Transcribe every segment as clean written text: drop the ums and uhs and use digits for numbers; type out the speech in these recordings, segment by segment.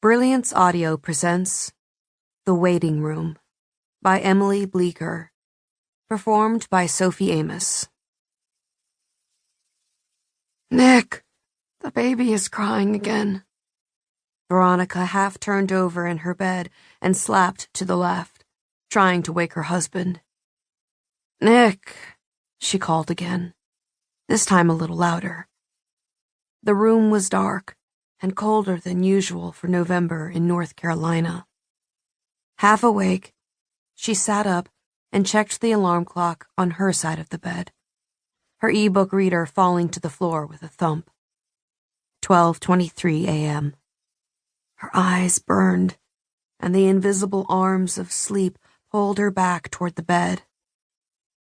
Brilliance Audio presents The Waiting Room by Emily Bleeker, performed by Sophie Amos. Nick, the baby is crying again. Veronica half turned over in her bed and slapped to the left, trying to wake her husband. Nick, she called again, this time a little louder. The room was dark and colder than usual for November in North Carolina. Half awake, she sat up and checked the alarm clock on her side of the bed, her e-book reader falling to the floor with a thump. 12:23 a.m. Her eyes burned, and the invisible arms of sleep pulled her back toward the bed.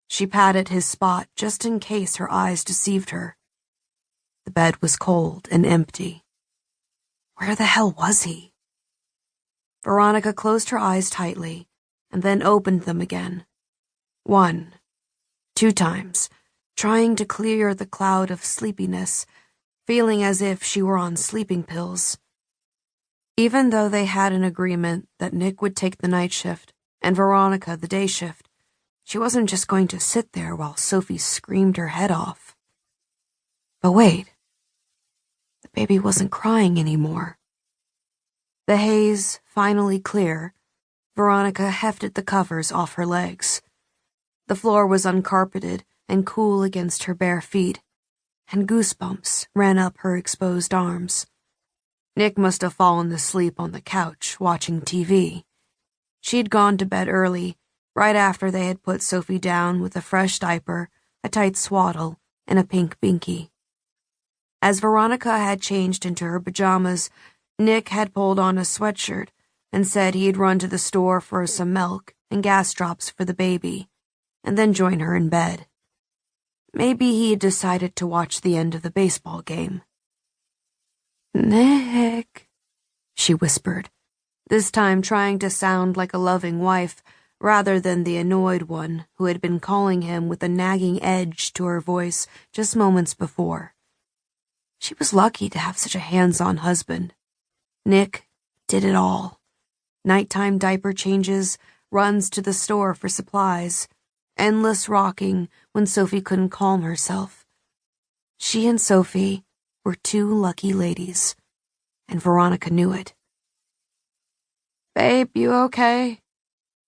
She patted his spot just in case her eyes deceived her. The bed was cold and empty. Where the hell was he? Veronica closed her eyes tightly and then opened them again. 1, 2 times, trying to clear the cloud of sleepiness, feeling as if she were on sleeping pills. Even though they had an agreement that Nick would take the night shift and Veronica the day shift, she wasn't just going to sit there while Sophie screamed her head off. But wait. The baby wasn't crying anymore. The haze finally clear, Veronica hefted the covers off her legs. The floor was uncarpeted and cool against her bare feet, and goosebumps ran up her exposed arms. Nick must have fallen asleep on the couch watching TV. She'd gone to bed early, right after they had put Sophie down with a fresh diaper, a tight swaddle, and a pink binky. As Veronica had changed into her pajamas, Nick had pulled on a sweatshirt and said he'd run to the store for some milk and gas drops for the baby, and then join her in bed. Maybe he had decided to watch the end of the baseball game. Nick, she whispered, this time trying to sound like a loving wife rather than the annoyed one who had been calling him with a nagging edge to her voice just moments before. She was lucky to have such a hands-on husband. Nick did it all. Nighttime diaper changes, runs to the store for supplies, endless rocking when Sophie couldn't calm herself. She and Sophie were two lucky ladies, and Veronica knew it. Babe, you okay?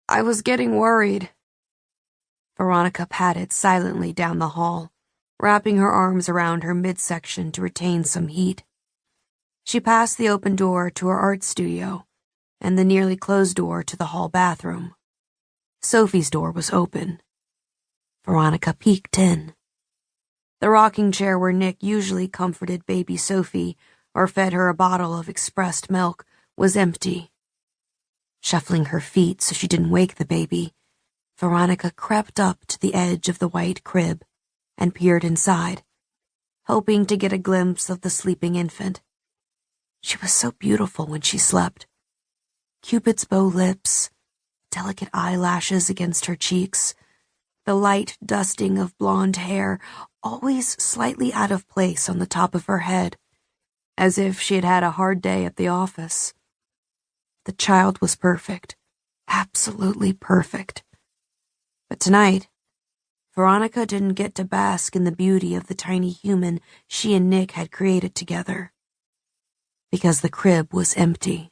I was getting worried. Veronica padded silently down the hall, wrapping her arms around her midsection to retain some heat. She passed the open door to her art studio and the nearly closed door to the hall bathroom. Sophie's door was open. Veronica peeked in. The rocking chair where Nick usually comforted baby Sophie or fed her a bottle of expressed milk was empty. Shuffling her feet so she didn't wake the baby, Veronica crept up to the edge of the white crib and peered inside, hoping to get a glimpse of the sleeping infant. She was so beautiful when she slept. Cupid's bow lips, delicate eyelashes against her cheeks, the light dusting of blonde hair always slightly out of place on the top of her head, as if she had had a hard day at the office. The child was perfect, absolutely perfect. But tonight, Veronica didn't get to bask in the beauty of the tiny human she and Nick had created together, because the crib was empty.